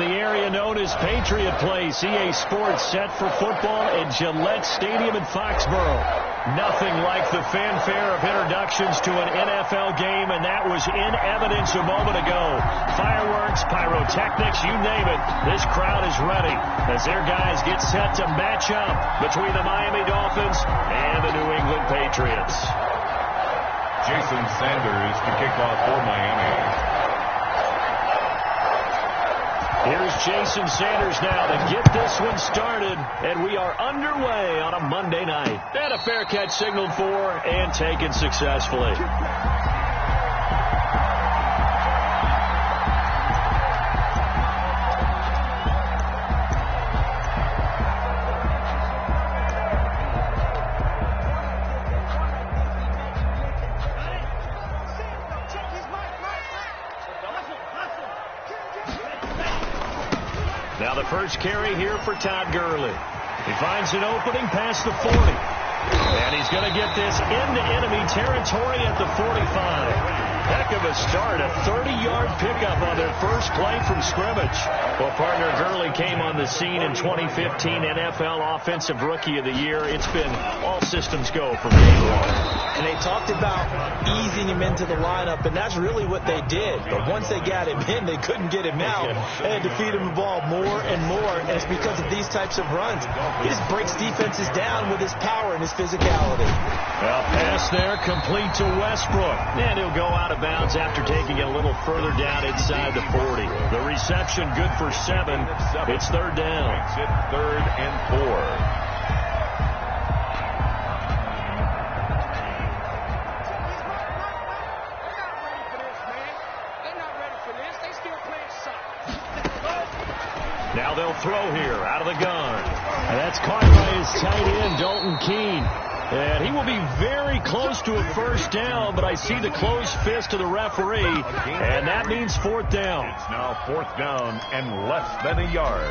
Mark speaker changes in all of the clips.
Speaker 1: the area known as Patriot Place, EA Sports set for football at Gillette Stadium in Foxborough. Nothing like the fanfare of introductions to an NFL game, and that was in evidence a moment ago. Fireworks, pyrotechnics, you name it, this crowd is ready as their guys get set to match up between the Miami Dolphins and the New England Patriots.
Speaker 2: Jason Sanders to kick off for Miami.
Speaker 1: Here's Jason Sanders now to get this one started, and we are underway on a Monday night. And a fair catch signaled for and taken successfully. Now the first carry here for Todd Gurley. He finds an opening past the 40. And he's going to get this into enemy territory at the 45. Heck of a start, a 30-yard pickup on their first play from scrimmage. Well, partner, Gurley came on the scene in 2015, NFL Offensive Rookie of the Year. It's been all systems go from day one.
Speaker 3: And they talked about easing him into the lineup, and that's really what they did. But once they got him in, they couldn't get him out. They had to feed him the ball more and more, and it's because of these types of runs. He just breaks defenses down with his power and his physicality.
Speaker 1: Well, pass there, complete to Westbrook. And he'll go out of bounds after taking it a little further down inside the 40. The reception good for 7. It's third down.
Speaker 2: Makes it 3rd and 4.
Speaker 1: Now they'll throw here out of the gun. And that's caught by his tight end, Dalton Keene. And he will be very close to a first down, but I see the closed fist of the referee, and that means 4th down.
Speaker 2: It's now 4th down and less than a yard.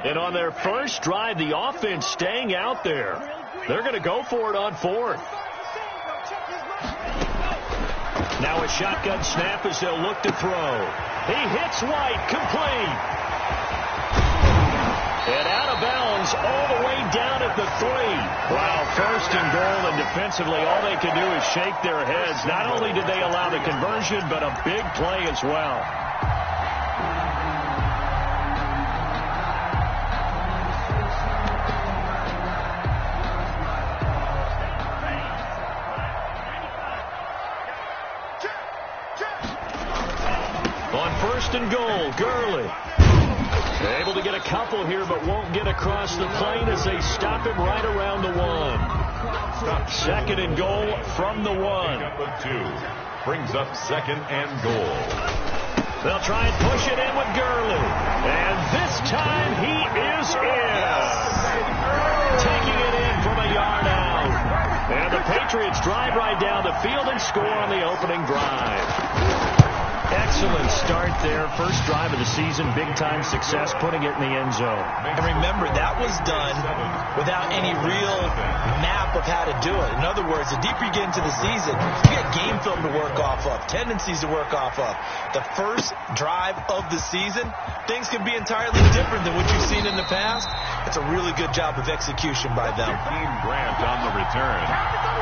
Speaker 1: And on their first drive, the offense staying out there. They're going to go for it on 4th. Now a shotgun snap as they'll look to throw. He hits White, complete. And out of bounds all the way down at the 3. Wow, 1st and goal, and defensively all they can do is shake their heads. Not only did they allow the conversion, but a big play as well. And goal, Gurley. Able to get a couple here, but won't get across the plane as they stop him right around the 1. 2nd and goal from the 1.
Speaker 2: Up 2. Brings up 2nd and goal.
Speaker 1: They'll try and push it in with Gurley. And this time he is in. Taking it in from a yard out. And the Patriots drive right down the field and score on the opening drive. Excellent start there. First drive of the season. Big-time success putting it in the end zone.
Speaker 3: And remember, that was done without any real map of how to do it. In other words, the deeper you get into the season, you get game film to work off of, tendencies to work off of. The first drive of the season, things can be entirely different than what you've seen in the past. It's a really good job of execution by them.
Speaker 2: Grant on the return.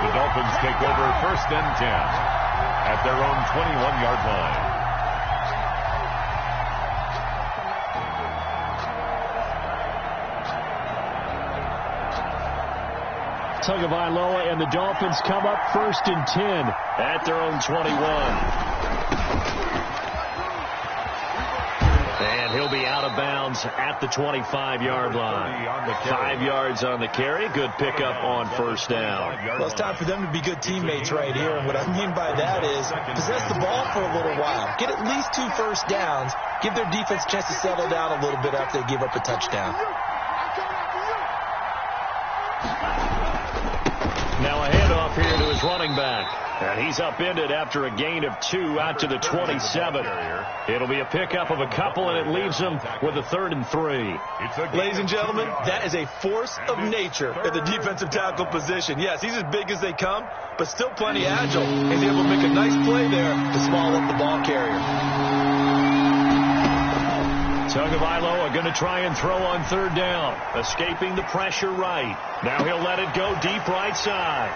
Speaker 2: The Dolphins take over 1st and 10 at their own 21-yard line.
Speaker 1: Tagovailoa and the Dolphins come up 1st and 10 at their own 21. And he'll be out of bounds at the 25-yard line. 5 yards on the carry. Good pickup on 1st down.
Speaker 3: Well, it's time for them to be good teammates right here. And what I mean by that is possess the ball for a little while. Get at least 2 first downs. Give their defense a chance to settle down a little bit after they give up a touchdown.
Speaker 1: Now a handoff here to his his running back. And he's upended after a gain of 2 out to the 27. It'll be a pickup of a couple, and it leaves him with a 3rd and 3.
Speaker 3: Ladies and gentlemen, that is a force of nature at the defensive tackle position. Yes, he's as big as they come, but still plenty agile. He's able to make a nice play there to small up the ball carrier.
Speaker 1: Tagovailoa going to try and throw on 3rd down. Escaping the pressure right. Now he'll let it go deep right side.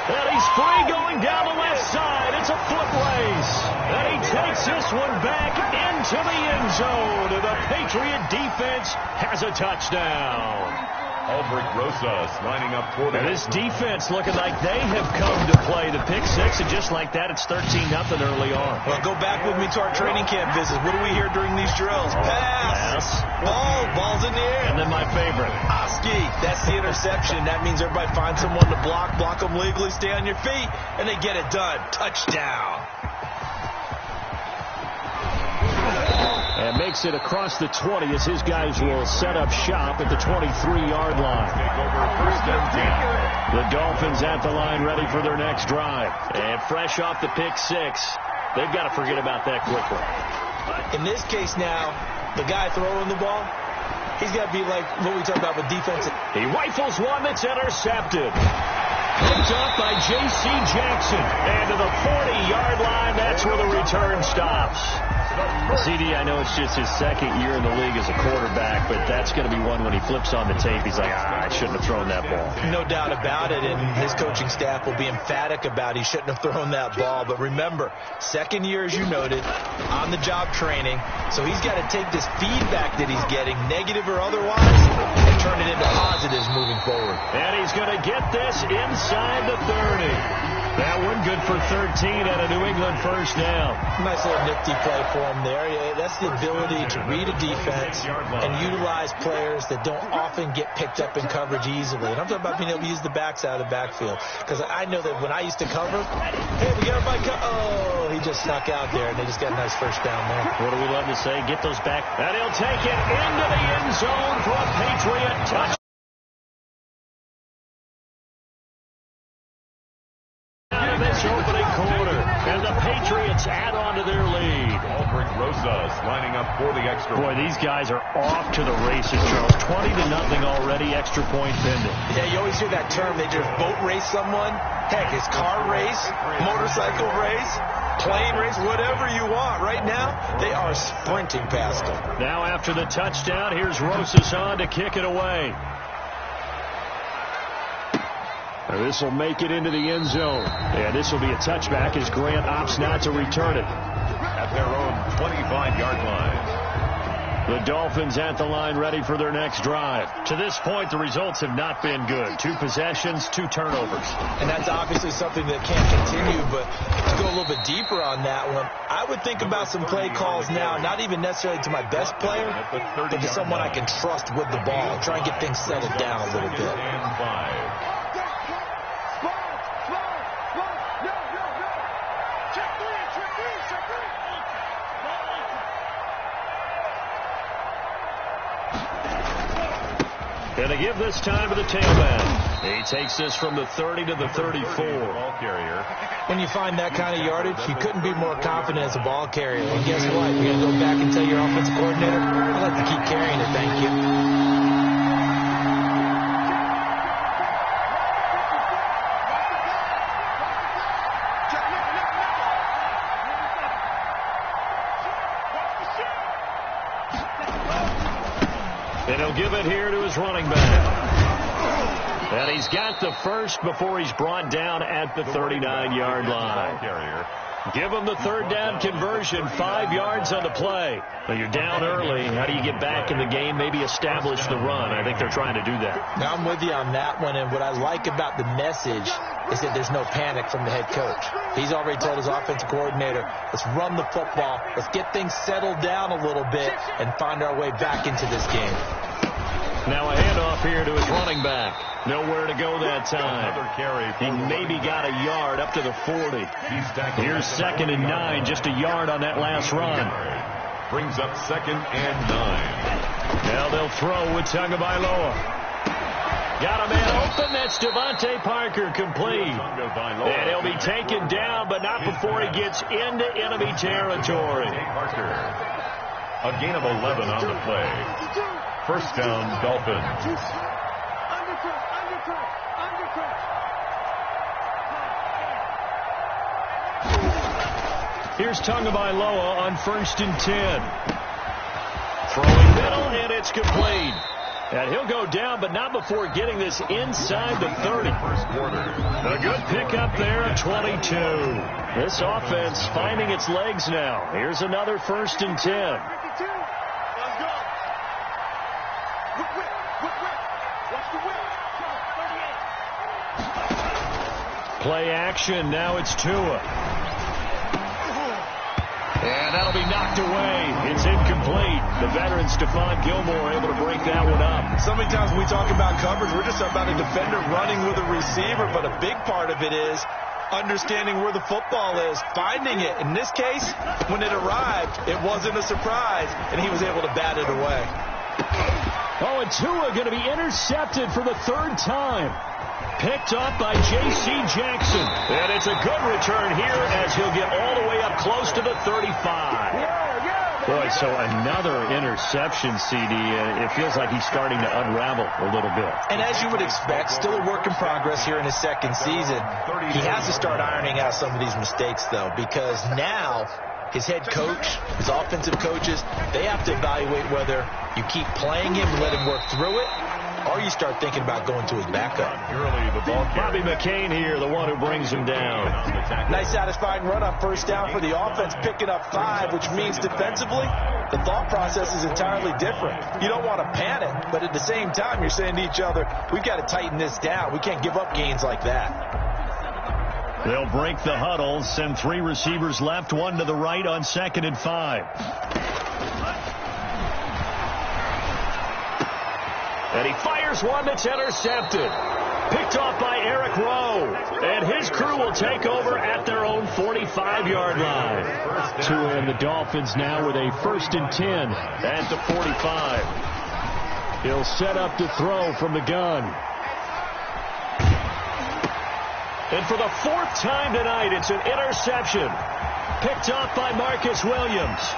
Speaker 1: And he's free going down the left side. It's a foot race. And he takes this one back into the end zone. And the Patriot defense has a touchdown.
Speaker 2: Albert Rosas lining up for the...
Speaker 1: And this defense looking like they have come to play the pick 6, and just like that, it's 13-0 early on.
Speaker 3: Well, go back with me to our training camp visit. What do we hear during these drills? Pass. Ball's in the air.
Speaker 1: And then my favorite.
Speaker 3: Oski. That's the interception. That means everybody finds someone to block them legally, stay on your feet, and they get it done. Touchdown.
Speaker 1: And makes it across the 20 as his guys will set up shop at the 23-yard line.
Speaker 2: Take over 1st and 10.
Speaker 1: The Dolphins at the line ready for their next drive. And fresh off the pick 6, they've got to forget about that quickly.
Speaker 3: In this case now, the guy throwing the ball, he's got to be like what we talked about with defense.
Speaker 1: He rifles one that's intercepted. Picked up by J.C. Jackson. And to the 40-yard line, that's where the return stops. CD, I know it's just his 2nd year in the league as a quarterback, but that's going to be one when he flips on the tape. He's like, I shouldn't have thrown that ball.
Speaker 3: No doubt about it, and his coaching staff will be emphatic about he shouldn't have thrown that ball. But remember, 2nd year, as you noted, on-the-job training, so he's got to take this feedback that he's getting, negative or otherwise, and turn it into positives moving forward.
Speaker 1: And he's going to get this inside the 30. That one good for 13 at a New England 1st down.
Speaker 3: Nice little nifty play for him there. Yeah, that's the ability to read a defense and utilize players that don't often get picked up in coverage easily. And I'm talking about being able to use the backs out of the backfield. Because I know that when I used to cover, hey, we got everybody oh, he just snuck out there, and they just got a nice 1st down there.
Speaker 1: What do we love to say? Get those back. And he'll take it into the end zone for a Patriot touchdown. This opening quarter, and the Patriots add on to their lead.
Speaker 2: Albert Rosas lining up for the extra.
Speaker 1: Boy, these guys are off to the races, Charles. 20-0 already, extra point pending.
Speaker 3: Yeah, you always hear that term. They just boat race someone. Heck, it's car race, motorcycle race, plane race, whatever you want. Right now, they are sprinting past them.
Speaker 1: Now after the touchdown, here's Rosas on to kick it away. This will make it into the end zone. And this will be a touchback as Grant opts not to return it.
Speaker 2: At their own 25-yard line.
Speaker 1: The Dolphins at the line ready for their next drive. To this point, the results have not been good. 2 possessions, 2 turnovers.
Speaker 3: And that's obviously something that can't continue, but to go a little bit deeper on that one, I would think about some play calls now, not even necessarily to my best player, but to someone I can trust with the ball and try and get things settled down a little bit.
Speaker 1: And to give this time to the tailback. He takes this from the 30 to the 34.
Speaker 2: Ball carrier.
Speaker 3: When you find that kind of yardage, you couldn't be more confident as a ball carrier. And guess what? You're going to go back and tell your offensive coordinator, I'd like to keep carrying it, thank you.
Speaker 1: And he'll give it here to his running back. And he's got the first before he's brought down at the 39-yard line. Give him the 3rd down conversion, 5 yards on the play. Well, you're down early. How do you get back in the game? Maybe establish the run. I think they're trying to do that.
Speaker 3: Now, I'm with you on that one, and what I like about the message is that there's no panic from the head coach. He's already told his offensive coordinator, let's run the football, let's get things settled down a little bit, and find our way back into this game.
Speaker 1: Now a handoff here to his running back. Nowhere to go that time. He maybe got a yard up to the 40. Here's 2nd and 9, just a yard on that last run.
Speaker 2: Brings up 2nd and 9.
Speaker 1: Now they'll throw with Tagovailoa. Got a man open. That's Devontae Parker, complete. And he'll be taken down, but not before he gets into enemy territory.
Speaker 2: Parker. A gain of 11 on the play. First down, Dolphins.
Speaker 1: Here's Tagovailoa on 1st and 10. Throwing middle, and it's complete. And he'll go down, but not before getting this inside the 30.
Speaker 2: First quarter.
Speaker 1: A good pickup there at 22. This offense finding its legs now. Here's another 1st and 10. Play action. Now it's Tua. And that'll be knocked away. It's incomplete. The veteran Stephon Gilmore able to break that one up.
Speaker 3: So many times when we talk about coverage, we're just about a defender running with a receiver, but a big part of it is understanding where the football is, finding it. In this case, when it arrived, it wasn't a surprise, and he was able to bat it away.
Speaker 1: Oh, and Tua going to be intercepted for the 3rd time. Picked up by J.C. Jackson. And it's a good return here as he'll get all the way up close to the 35. Boy, so another interception, CD. It feels like he's starting to unravel a little bit.
Speaker 3: And as you would expect, still a work in progress here in his 2nd season. He has to start ironing out some of these mistakes, though, because now his head coach, his offensive coaches, they have to evaluate whether you keep playing him and let him work through it, or you start thinking about going to his backup.
Speaker 1: Bobby McCain here, the one who brings him down.
Speaker 3: Nice satisfying run on 1st down for the offense, picking up 5, which means defensively, the thought process is entirely different. You don't want to panic, but at the same time, you're saying to each other, we've got to tighten this down. We can't give up gains like that.
Speaker 1: They'll break the huddle, send 3 receivers left, 1 to the right on 2nd and 5. And he fires one that's intercepted. Picked off by Eric Rowe. And his crew will take over at their own 45-yard line. Tua and the Dolphins now with a 1st and 10 at the 45. He'll set up to throw from the gun. And for the 4th time tonight, it's an interception. Picked off by Marcus Williams.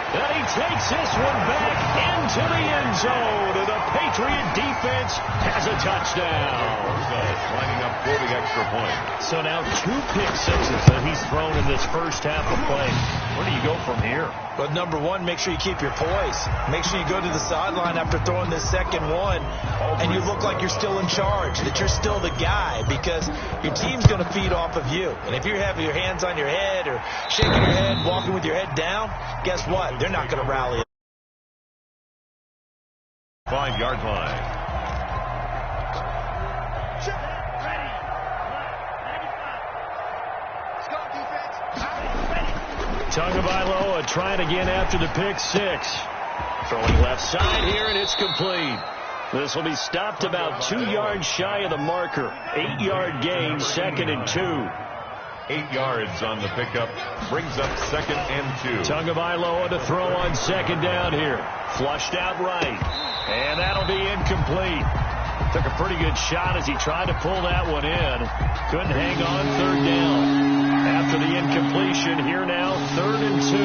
Speaker 1: And he takes this one back into the end zone. And the Patriot defense has a touchdown.
Speaker 2: Lining up for the extra point.
Speaker 1: So now 2 pick sixes that he's thrown in this first half of play. Where do you go from here?
Speaker 3: But number 1, make sure you keep your poise. Make sure you go to the sideline after throwing this second one, and you look like you're still in charge, that you're still the guy, because your team's going to feed off of you. And if you're having your hands on your head or shaking your head, walking with your head down, guess what? They're not going to rally.
Speaker 2: 5-yard line.
Speaker 1: Tagovailoa trying again after the pick 6. Throwing left side here, and it's complete. This will be stopped about 2 yards shy of the marker. 8-yard gain, 2nd and 2.
Speaker 2: 8 yards on the pickup. Brings up 2nd and 2.
Speaker 1: Tagovailoa to throw on 2nd down here. Flushed out right. And that'll be incomplete. Took a pretty good shot as he tried to pull that one in. Couldn't hang on 3rd down. After the incompletion, here now, 3rd and 2.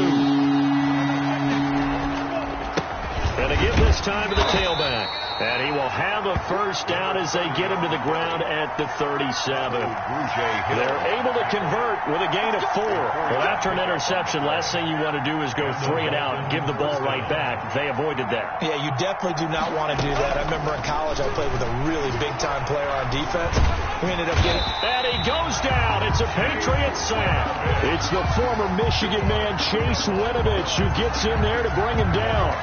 Speaker 1: And to give this time to the tailback. And he will have a 1st down as they get him to the ground at the 37. They're able to convert with a gain of 4. Well, after an interception, last thing you want to do is go 3 and out and give the ball right back. They avoided that.
Speaker 3: Yeah, you definitely do not want to do that. I remember in college I played with a really big-time player on defense. We ended up getting...
Speaker 1: And he goes down. It's a Patriot sack. It's the former Michigan man, Chase Winovich, who gets in there to bring him down.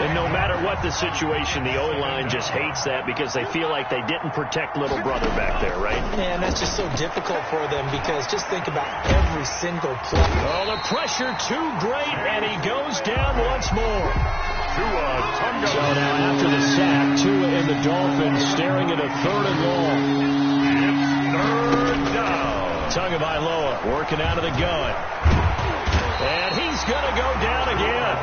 Speaker 1: And no matter what the situation, the O-line just hates that because they feel like they didn't protect little brother back there, right?
Speaker 3: Yeah, and that's just so difficult for them because just think about every single play.
Speaker 1: Oh, the pressure too great, and he goes down once more. So now after the sack, Tua and the Dolphins staring at a 3rd and long.
Speaker 2: It's 3rd down.
Speaker 1: Tagovailoa working out of the gun. And he's going to go down again.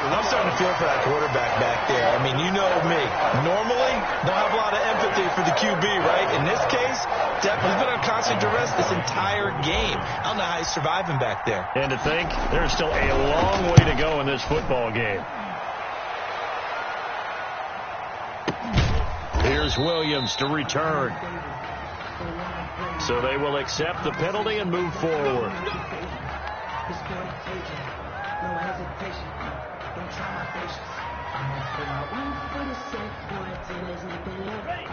Speaker 3: I'm starting to feel for that quarterback. there. I mean, you know me. Normally, don't have a lot of empathy for the QB, right? In this case, he's been on constant duress this entire game. I don't know how he's surviving back there.
Speaker 1: And to think, there's still a long way to go in this football game. Here's Williams to return. So they will accept the penalty and move forward.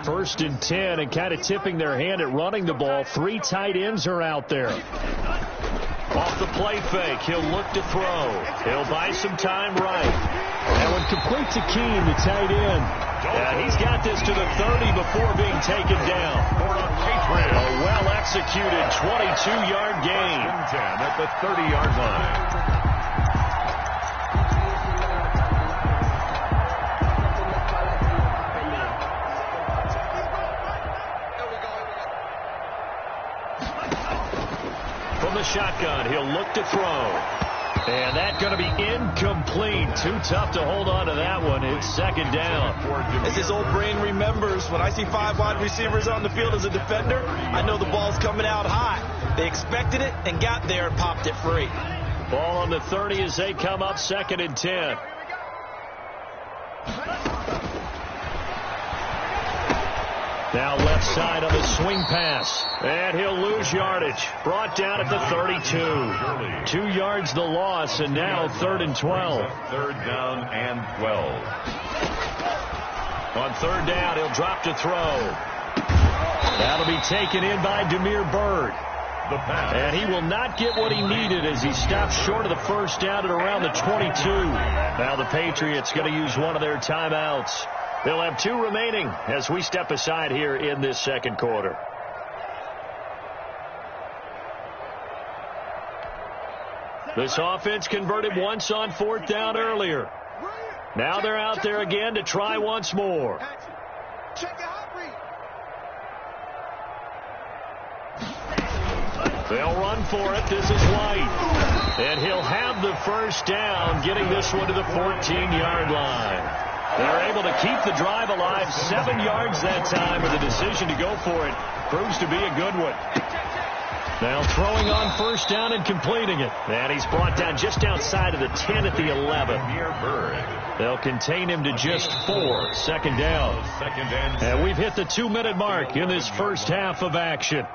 Speaker 1: First and 10, and kind of tipping their hand at running the ball. 3 tight ends are out there. Off the play fake, he'll look to throw. He'll buy some time right. And when complete to Keene, the tight end. He's got this to the 30 before being taken down. A well-executed 22-yard gain.
Speaker 2: 10 at the 30-yard line.
Speaker 1: From the shotgun, he'll look to throw. And that's going to be incomplete. Too tough to hold on to that one. It's second down.
Speaker 3: As his old brain remembers, when I see 5 wide receivers on the field as a defender, I know the ball's coming out high. They expected it and got there and popped it free.
Speaker 1: Ball on the 30 as they come up, second and 10. Now left side of the swing pass. And he'll lose yardage. Brought down at the 32. 2 yards the loss, and now 3rd and 12.
Speaker 2: Third down and 12.
Speaker 1: On 3rd down, he'll drop to throw. That'll be taken in by Demir Bird.
Speaker 2: The pass.
Speaker 1: And he will not get what he needed as he stops short of the first down at around the 22. Now the Patriots going to use one of their timeouts. They'll have 2 remaining as we step aside here in this second quarter. This offense converted once on 4th down earlier. Now they're out there again to try once more. They'll run for it. This is White. And he'll have the first down, getting this one to the 14-yard line. They're able to keep the drive alive. 7 yards that time, with the decision to go for it proves to be a good one. Now throwing on first down and completing it. And he's brought down just outside of the 10 at the 11. They'll contain him to just 4. Second down. And we've hit the 2-minute mark in this first half of action.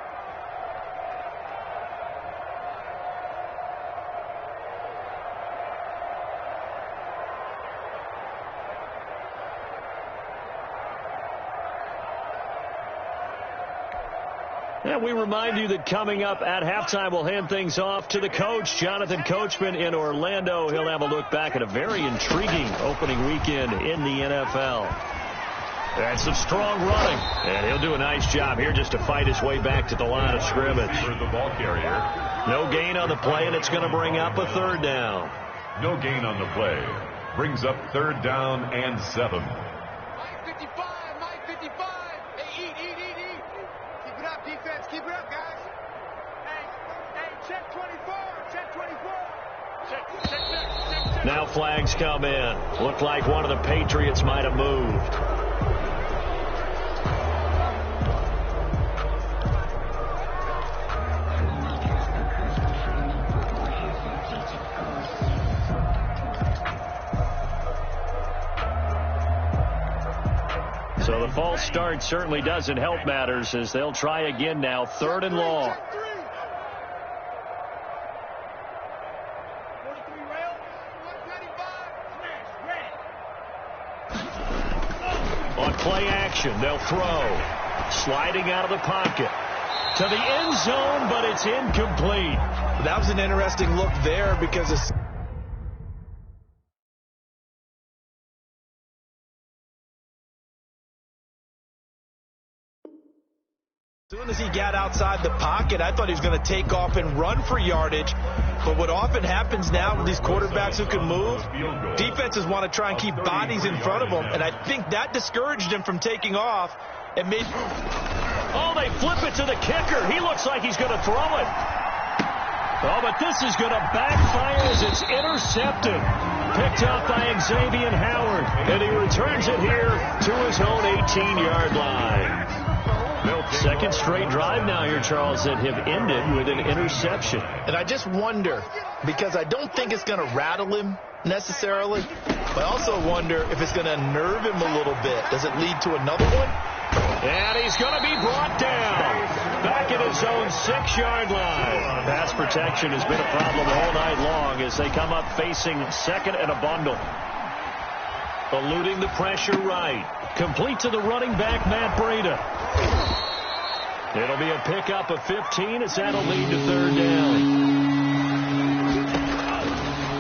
Speaker 1: And we remind you that coming up at halftime, we'll hand things off to the coach, Jonathan Coachman in Orlando. He'll have a look back at a very intriguing opening weekend in the NFL. And some strong running. And he'll do a nice job here just to fight his way back to the line of scrimmage.
Speaker 2: For the ball carrier.
Speaker 1: No gain on the play, and it's going to bring up a 3rd down.
Speaker 2: No gain on the play. Brings up 3rd down and 7.
Speaker 4: Keep it up, guys. Hey, check 24. Check 24. Check.
Speaker 1: Now flags come in. Looked like one of the Patriots might have moved. So the false start certainly doesn't help matters as they'll try again now. 3rd and long. On play action, they'll throw. Sliding out of the pocket. To the end zone, but it's incomplete.
Speaker 3: That was an interesting look there because it's... As soon as he got outside the pocket, I thought he was going to take off and run for yardage. But what often happens now with these quarterbacks who can move, defenses want to try and keep bodies in front of them. And I think that discouraged him from taking off. And made...
Speaker 1: Oh, they flip it to the kicker. He looks like he's going to throw it. Oh, but this is going to backfire as it's intercepted. Picked up by Xavier Howard. And he returns it here to his own 18-yard line. Second straight drive now here, Charles, that have ended with an interception.
Speaker 3: And I just wonder, because I don't think it's going to rattle him necessarily, but I also wonder if it's going to nerve him a little bit. Does it lead to another one?
Speaker 1: And he's going to be brought down back at his own 6-yard line. Pass protection has been a problem all night long as they come up facing second and a bundle. Eluding the pressure right. Complete to the running back, Matt Breida. It'll be a pickup of 15 as that'll lead to third down.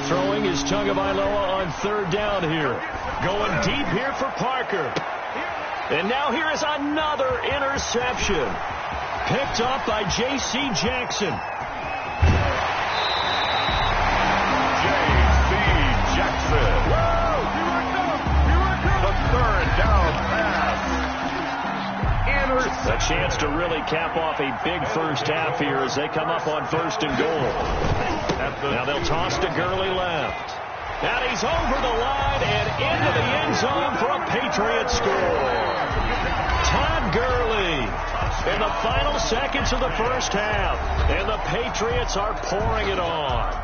Speaker 1: Throwing is Tagovailoa on third down here. Going deep here for Parker. And now here is another interception. Picked up by J.C. Jackson.
Speaker 2: J.C. Jackson. The third down pass.
Speaker 1: A chance to really cap off a big first half here as they come up on first and goal. Now they'll toss to Gurley left. And he's over the line and into the end zone for a Patriots score. Todd Gurley in the final seconds of the first half. And the Patriots are pouring it on.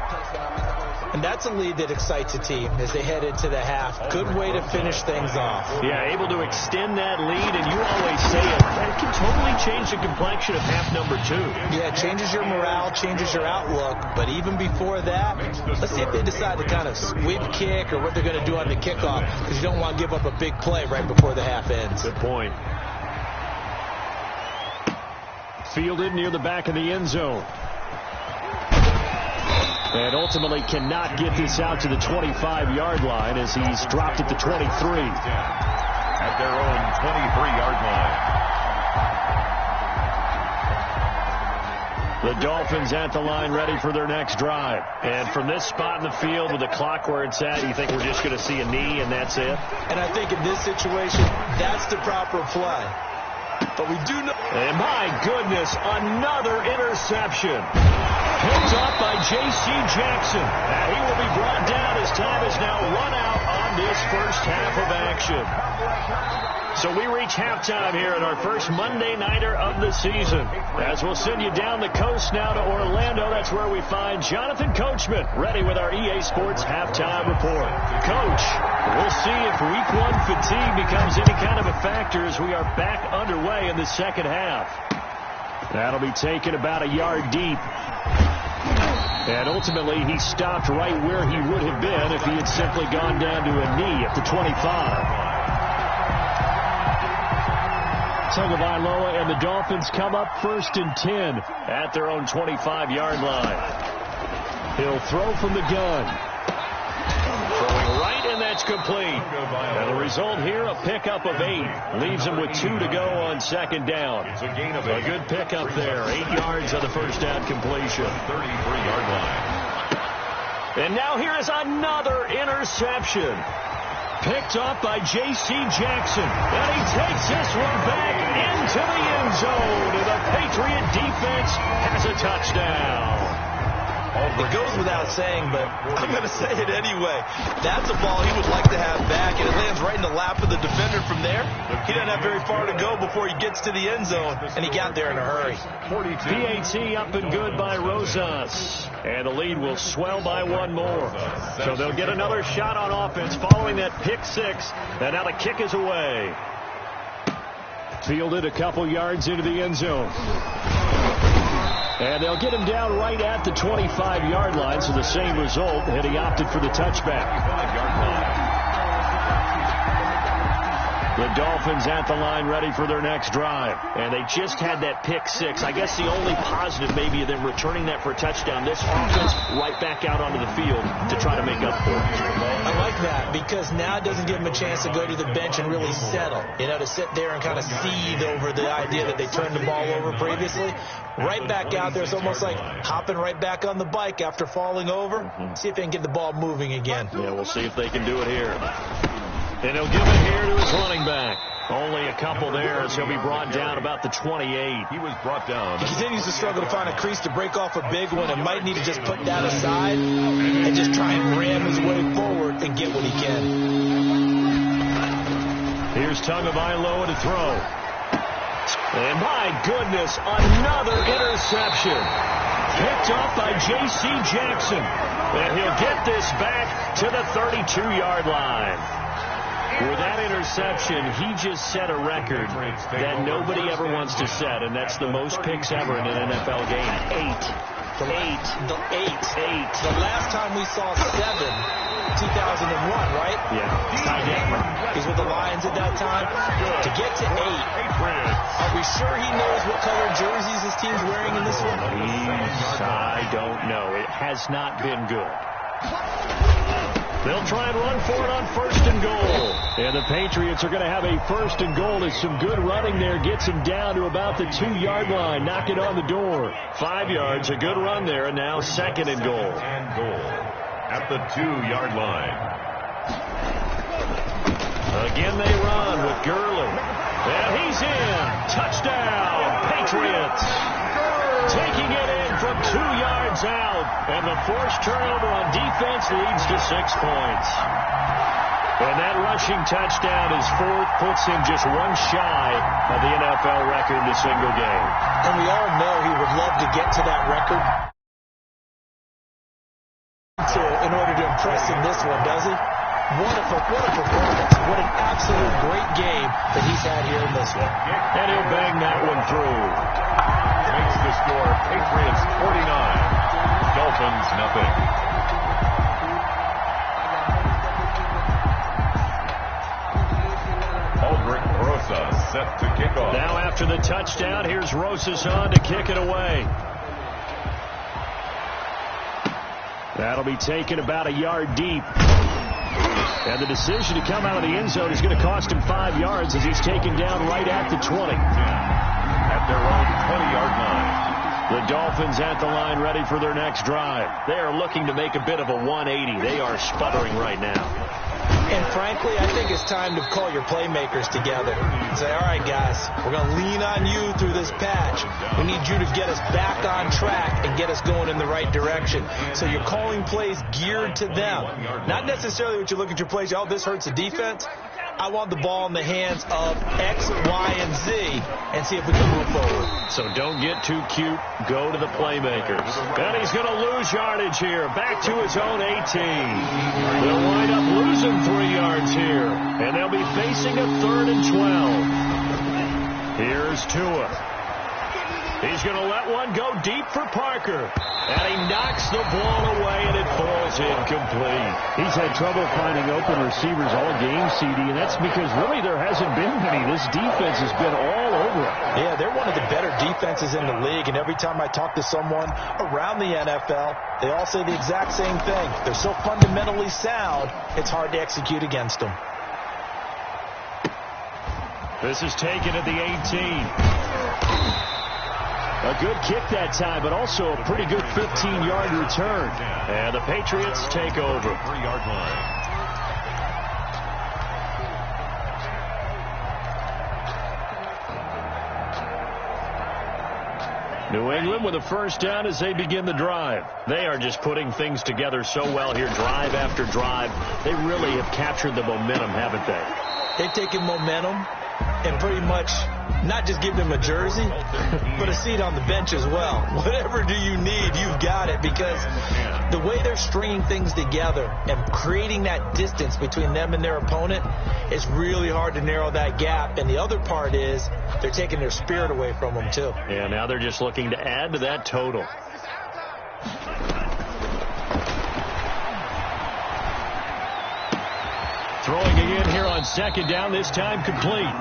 Speaker 3: And that's a lead that excites a team as they head into the half. Good way to finish things off.
Speaker 1: Yeah, able to extend that lead, and you always say it can totally change the complexion of half number 2.
Speaker 3: Yeah, it changes your morale, changes your outlook. But even before that, let's see if they decide to kind of squib kick or what they're going to do on the kickoff, because you don't want to give up a big play right before the half ends.
Speaker 1: Good point. Fielded near the back of the end zone. And ultimately cannot get this out to the 25-yard line as he's dropped at the 23.
Speaker 2: At their own 23-yard line.
Speaker 1: The Dolphins at the line ready for their next drive. And from this spot in the field with the clock where it's at, you think we're just going to see a knee and that's it?
Speaker 3: And I think in this situation, that's the proper play. But we do know...
Speaker 1: And my goodness, another interception. Picked up by J.C. Jackson. And he will be brought down as time is now run out on this first half of action. So we reach halftime here at our first Monday Nighter of the season. As we'll send you down the coast now to Orlando. That's where we find Jonathan Coachman ready with our EA Sports halftime report. Coach, we'll see if week 1 fatigue becomes any kind of a factor as we are back underway in the second half. That'll be taken about a yard deep. And ultimately, he stopped right where he would have been if he had simply gone down to a knee at the 25. Tagovailoa and the Dolphins come up first and 10 at their own 25-yard line. He'll throw from the gun. Throwing right, and that's complete. And the result here, a pickup of 8. Leaves him with 2 to go on second down.
Speaker 2: It's a gain of
Speaker 1: a good pickup there. 8 yards on the first down completion.
Speaker 2: 33-yard line.
Speaker 1: And now here is another interception. Picked up by J.C. Jackson. And he takes this one back into the end zone. And the Patriot defense has a touchdown.
Speaker 3: It goes without saying, but I'm going to say it anyway. That's a ball he would like to have back, and it lands right in the lap of the defender from there. He doesn't have very far to go before he gets to the end zone, and he got there in a hurry.
Speaker 1: PAT up and good by Rosas. And the lead will swell by 1 more. So they'll get another shot on offense following that pick 6. And now the kick is away. Fielded a couple yards into the end zone. And they'll get him down right at the 25-yard line, so the same result, and he opted for the touchback. The Dolphins at the line ready for their next drive. And they just had that pick 6. I guess the only positive maybe of them returning that for a touchdown. This offense right back out onto the field to try to make up for it.
Speaker 3: I like that because now it doesn't give them a chance to go to the bench and really settle. You know, to sit there and kind of seethe over the idea that they turned the ball over previously. Right back out there. It's almost like hopping right back on the bike after falling over. See if they can get the ball moving again.
Speaker 1: Yeah, we'll see if they can do it here. And he'll give it here to his running back. Only a couple there as he'll be brought down about the 28.
Speaker 2: He was brought down.
Speaker 3: He continues to struggle to find a crease to break off a big one and might need to just put that aside and just try and ram his way forward and get what he can.
Speaker 1: Here's Tagovailoa to throw. And my goodness, another interception. Picked off by J.C. Jackson. And he'll get this back to the 32-yard line. With that interception, he just set a record that nobody ever wants to set, and that's the most picks ever in an NFL game. Eight.
Speaker 3: The last time we saw 7, 2001, right?
Speaker 1: Yeah.
Speaker 3: He's with the Lions at that time. To get to 8, are we sure he knows what color jerseys his team's wearing in this one?
Speaker 1: I don't know. It has not been good. They'll try and run for it on 1st and goal. And the Patriots are going to have a 1st and goal as some good running there gets him down to about the 2-yard line. Knock it on the door. 5 yards, a good run there, and now 2nd and goal.
Speaker 2: At the 2-yard line.
Speaker 1: Again they run with Gurley. And he's in. Touchdown, Patriots. Taking it in from 2 yards out. And the forced turnover on defense leads to 6 points. And that rushing touchdown is 4th, puts him just one shy of the NFL record in a single game.
Speaker 3: And we all know he would love to get to that record in order to impress in this one, does he? What a performance. What an absolute great game that he's had here in this one.
Speaker 1: And he'll bang that one through.
Speaker 2: Makes the score Patriots 49, Dolphins nothing. Aldrich Rosa set to kick off.
Speaker 1: Now after the touchdown, here's Rosas on to kick it away. That'll be taken about a yard deep. And the decision to come out of the end zone is going to cost him 5 yards as he's taken down right at the 20.
Speaker 2: At their own 20-yard line.
Speaker 1: The Dolphins at the line ready for their next drive. They are looking to make a bit of a 180. They are sputtering right now.
Speaker 3: And frankly, I think it's time to call your playmakers together and say, all right, guys, we're going to lean on you through this patch. We need you to get us back on track and get us going in the right direction. So you're calling plays geared to them. Not necessarily what you look at your plays, oh, this hurts the defense. I want the ball in the hands of X, Y, and Z and see if we can move forward.
Speaker 1: So don't get too cute. Go to the playmakers. And he's going to lose yardage here. Back to his own 18. They'll wind up losing 3 yards here. And they'll be facing a 3rd and 12. Here's Tua. He's going to let one go deep for Parker. And he knocks the ball away, and it falls incomplete.
Speaker 5: He's had trouble finding open receivers all game, CD, and that's because really there hasn't been many. This defense has been all over it.
Speaker 3: Yeah, they're one of the better defenses in the league, and every time I talk to someone around the NFL, they all say the exact same thing. They're so fundamentally sound, it's hard to execute against them.
Speaker 1: This is taken at the 18. A good kick that time, but also a pretty good 15-yard return. And the Patriots take over.
Speaker 2: 3-yard line.
Speaker 1: New England with a 1st down as they begin the drive. They are just putting things together so well here, drive after drive. They really have captured the momentum, haven't they?
Speaker 3: They've taken momentum and pretty much not just give them a jersey, but a seat on the bench as well. Whatever do you need, you've got it, because the way they're stringing things together and creating that distance between them and their opponent is really hard to narrow that gap. And the other part is they're taking their spirit away from them, too.
Speaker 1: Yeah, now they're just looking to add to that total. Throwing again here on 2nd down, this time complete.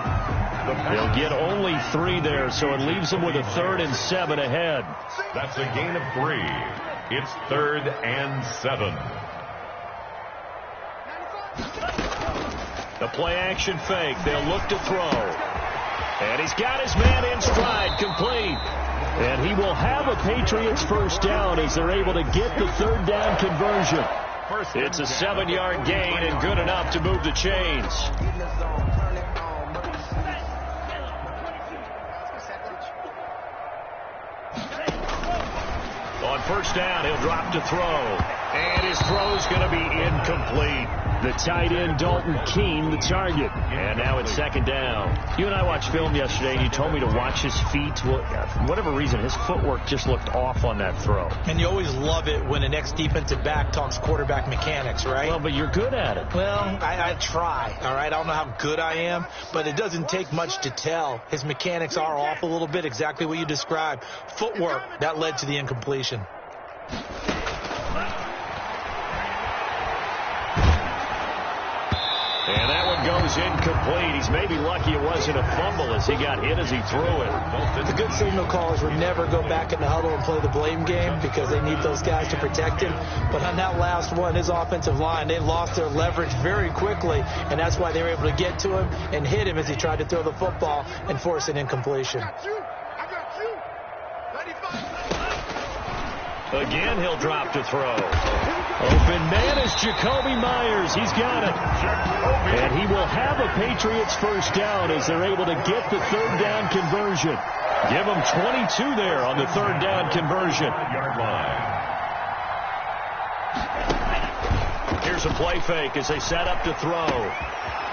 Speaker 1: They'll get only 3 there, so it leaves them with a 3rd and 7 ahead.
Speaker 2: That's a gain of 3. It's 3rd and 7.
Speaker 1: The play-action fake. They'll look to throw. And he's got his man in stride, complete. And he will have a Patriots 1st down as they're able to get the 3rd down conversion. It's a 7-yard gain and good enough to move the chains. first down. He'll drop to throw. And his throw's going to be incomplete.
Speaker 5: The tight end, Dalton Keene, the target.
Speaker 1: And now it's second down.
Speaker 5: You and I watched film yesterday, and you told me to watch his feet. Well, for whatever reason, his footwork just looked off on that throw.
Speaker 3: And you always love it when an ex-defensive back talks quarterback mechanics, right?
Speaker 5: Well, but you're good at it.
Speaker 3: Well, I try, all right? I don't know how good I am, but it doesn't take much to tell. His mechanics are off a little bit, exactly what you described. Footwork, that led to the incompletion.
Speaker 1: And that one goes incomplete. He's maybe lucky it wasn't a fumble as he got hit as he threw it.
Speaker 3: The good signal callers would never go back in the huddle and play the blame game because they need those guys to protect him. But on that last one, his offensive line, they lost their leverage very quickly, and that's why they were able to get to him and hit him as he tried to throw the football and force an incompletion.
Speaker 1: Again, he'll drop to throw.
Speaker 5: Open man is Jacoby Myers. He's got it. And he will have a Patriots first down as they're able to get the third down conversion. Give them 22 there on the third down conversion.
Speaker 2: Yard line.
Speaker 1: Here's a play fake as they set up to throw.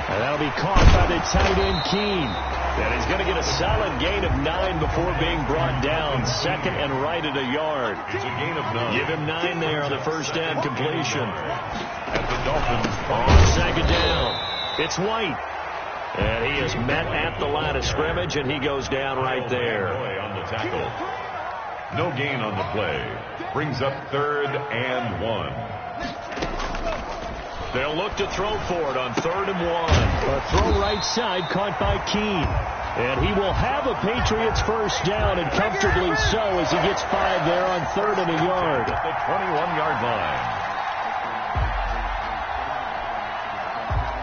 Speaker 5: And that'll be caught by the tight end Keene.
Speaker 1: And he's going to get a solid gain of 9 before being brought down. Second and right at a yard.
Speaker 2: It's a gain of 9.
Speaker 1: Give him 9 there on the first down completion.
Speaker 2: At the Dolphins
Speaker 1: On second down, it's White. And he is met at the line of scrimmage, and he goes down right there.
Speaker 2: on the tackle. No gain on the play. Brings up 3rd and 1.
Speaker 1: They'll look to throw for it on 3rd and 1.
Speaker 5: A throw right side caught by Keene. And he will have a Patriots first down, and comfortably so as he gets 5 there on 3rd and a yard.
Speaker 2: At the 21-yard line.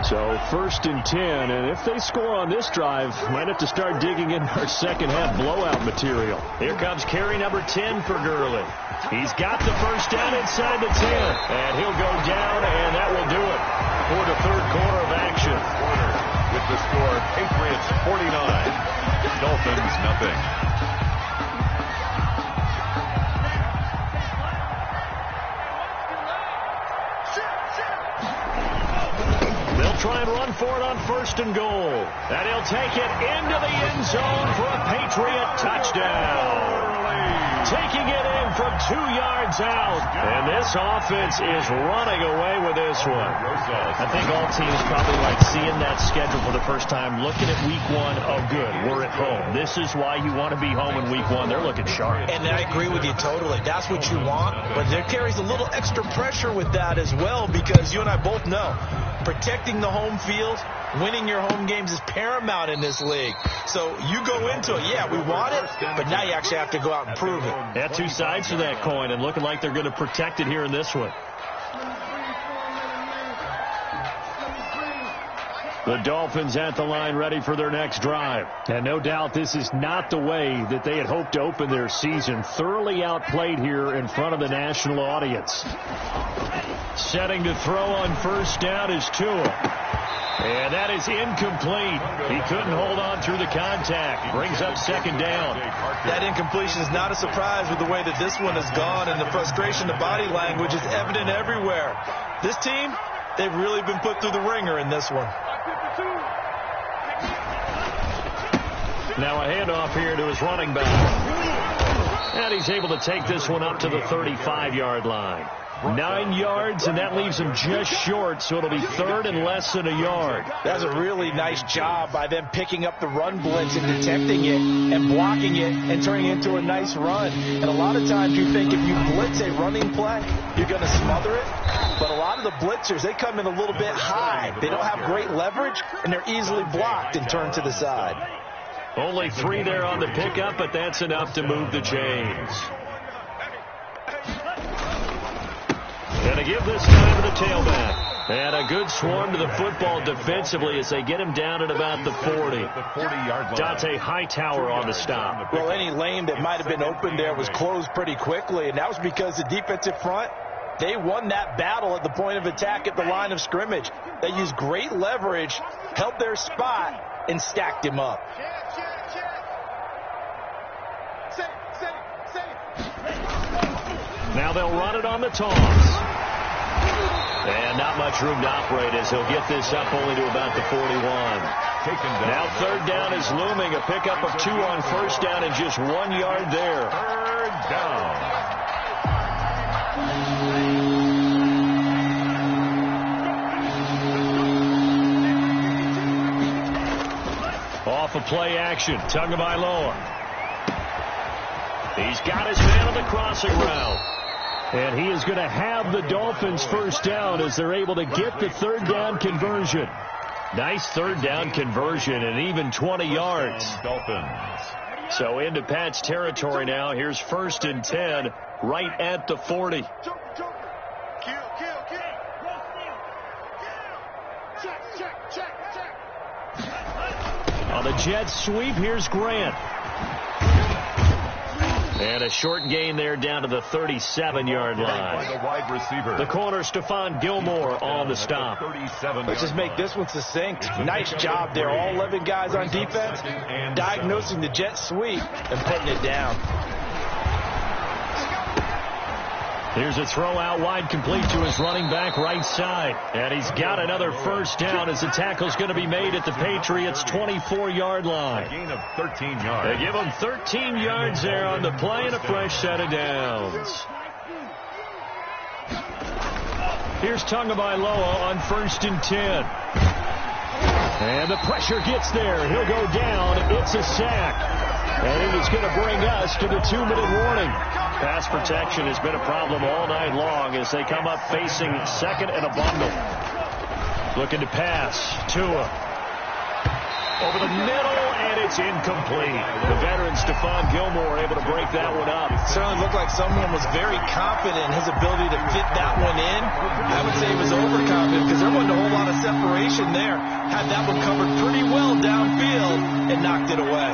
Speaker 5: So 1st and 10, and if they score on this drive, might have to start digging in our second half blowout material.
Speaker 1: Here comes carry number 10 for Gurley. He's got the first down inside the 10, and he'll go down, and that will do it for the third quarter of action.
Speaker 2: With the score, Patriots 49, Dolphins nothing.
Speaker 1: They'll try and run for it on 1st and goal. And he'll take it into the end zone for a Patriot touchdown. Taking it in from 2 yards out. And this offense is running away with this one.
Speaker 5: I think all teams probably like seeing that schedule for the first time, looking at week 1. Oh, good, we're at home. This is why you want to be home in week 1. They're looking sharp.
Speaker 3: And I agree with you totally. That's what you want. But there carries a little extra pressure with that as well, because you and I both know protecting the home field, winning your home games is paramount in this league. So you go into it, yeah, we want it, but now you actually have to go out and prove it.
Speaker 5: Yeah, 2 sides to that coin, and looking like they're going to protect it here in this one. The Dolphins at the line ready for their next drive. And no doubt this is not the way that they had hoped to open their season. Thoroughly outplayed here in front of the national audience. Setting to throw on first down is Tua. And that is incomplete. He couldn't hold on through the contact. Brings up second down.
Speaker 3: That incompletion is not a surprise with the way that this one has gone, and the frustration, the body language is evident everywhere. This team, they've really been put through the ringer in this one.
Speaker 1: Now a handoff here to his running back. And he's able to take this one up to the 35-yard line. 9 yards, and that leaves him just short, so it'll be 3rd and less than a yard.
Speaker 3: That's a really nice job by them picking up the run blitz and detecting it and blocking it and turning it into a nice run. And a lot of times you think if you blitz a running play, you're going to smother it. But a lot of the blitzers, they come in a little bit high. They don't have great leverage, and they're easily blocked and turned to the side.
Speaker 1: Only 3 there on the pickup, but that's enough to move the chains. And to give this time to the tailback. And a good swarm to the football defensively as they get him down at about the 40. Dante Hightower on the stop.
Speaker 3: Well, any lane that might have been open there was closed pretty quickly, and that was because the defensive front, they won that battle at the point of attack at the line of scrimmage. They used great leverage, held their spot, and stacked him up.
Speaker 5: Now they'll run it on the toss. And not much room to operate as he'll get this up only to about the 41. Now third down is looming. A pickup of 2 on first down and just 1 yard there.
Speaker 2: Third down.
Speaker 5: Off of play action. Tagovailoa. He's got his man on the crossing route. And he is going to have the Dolphins first down as they're able to get the third down conversion. Nice third down conversion and even 20 yards.
Speaker 2: Dolphins.
Speaker 5: So into Pat's territory now. Here's 1st and 10 right at the 40. On the jet sweep, here's Grant. And a short gain there down to the 37-yard line.
Speaker 2: The wide receiver.
Speaker 5: The corner, Stephon Gilmore, on the stop.
Speaker 3: Let's just make this one succinct. Nice job there. All 11 guys on defense diagnosing the jet sweep and putting it down.
Speaker 5: Here's a throw out wide, complete to his running back right side. And he's got another first down as the tackle's going to be made at the Patriots' 24-yard line.
Speaker 2: A gain of 13 yards.
Speaker 5: They give him 13 yards there on the play and a fresh set of downs. Here's Tagovailoa on 1st and 10. And the pressure gets there. He'll go down. It's a sack. And it is going to bring us to the 2-minute warning. Pass protection has been a problem all night long as they come up facing second and a bundle. Looking to pass. Tua. Over the middle, and it's incomplete. The veteran Stephon Gilmore able to break that one up.
Speaker 3: Certainly looked like someone was very confident in his ability to fit that one in. I would say he was overconfident because there wasn't a whole lot of separation there. Had that one covered pretty well downfield and knocked it away.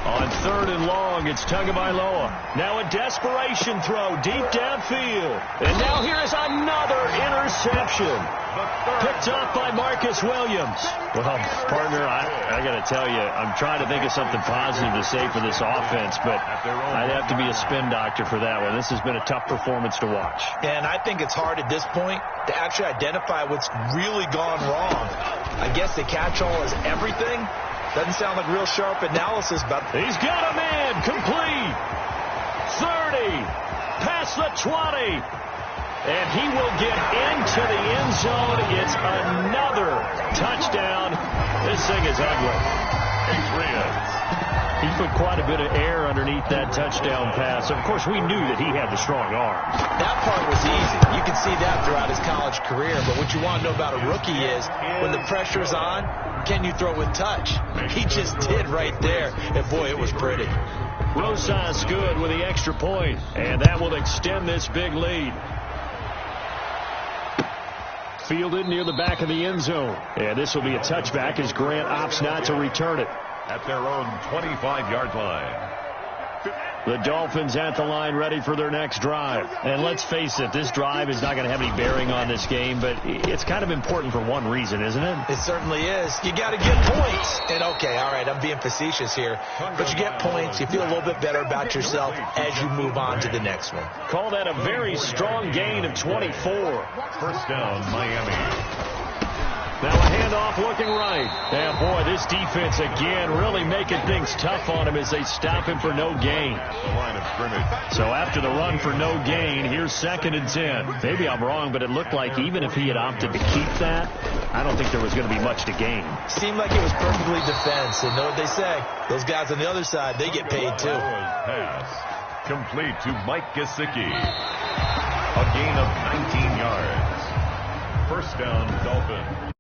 Speaker 5: On 3rd and long, it's Tagovailoa. Now a desperation throw deep downfield. And now here is another interception. Picked off by Marcus Williams. Well, partner, I got to tell you, I'm trying to think of something positive to say for this offense, but I'd have to be a spin doctor for that one. This has been a tough performance to watch.
Speaker 3: And I think it's hard at this point to actually identify what's really gone wrong. I guess the catch-all is everything. Doesn't sound like real sharp analysis, but
Speaker 5: he's got a man complete. 30, past the 20, and he will get into the end zone. It's another touchdown. This thing is ugly.
Speaker 2: Patriots.
Speaker 5: He put quite a bit of air underneath that touchdown pass. Of course, we knew that he had the strong arm.
Speaker 3: That part was easy. You can see that throughout his college career. But what you want to know about a rookie is when the pressure's on, can you throw with touch? He just did right there. And, boy, it was pretty.
Speaker 5: Rosas good with the extra point, and that will extend this big lead. Fielded near the back of the end zone. And this will be a touchback as Grant opts not to return it.
Speaker 2: At their own 25-yard line.
Speaker 5: The Dolphins at the line ready for their next drive. And let's face it, this drive is not going to have any bearing on this game, but it's kind of important for one reason, isn't it?
Speaker 3: It certainly is. You got to get points. And, okay, all right, I'm being facetious here. But you get points. You feel a little bit better about yourself as you move on to the next one.
Speaker 5: Call that a very strong gain of 24.
Speaker 2: First down, Miami.
Speaker 5: Now a handoff looking right. And, boy, this defense again really making things tough on him as they stop him for no gain.
Speaker 2: The line of scrimmage.
Speaker 5: So after the run for no gain, here's 2nd and 10. Maybe I'm wrong, but it looked like even if he had opted to keep that, I don't think there was going to be much to gain.
Speaker 3: Seemed like it was perfectly defense. And know what they say? Those guys on the other side, they get paid too.
Speaker 2: Pass complete to Mike Gesicki. A gain of 19 yards. First down, Dolphins.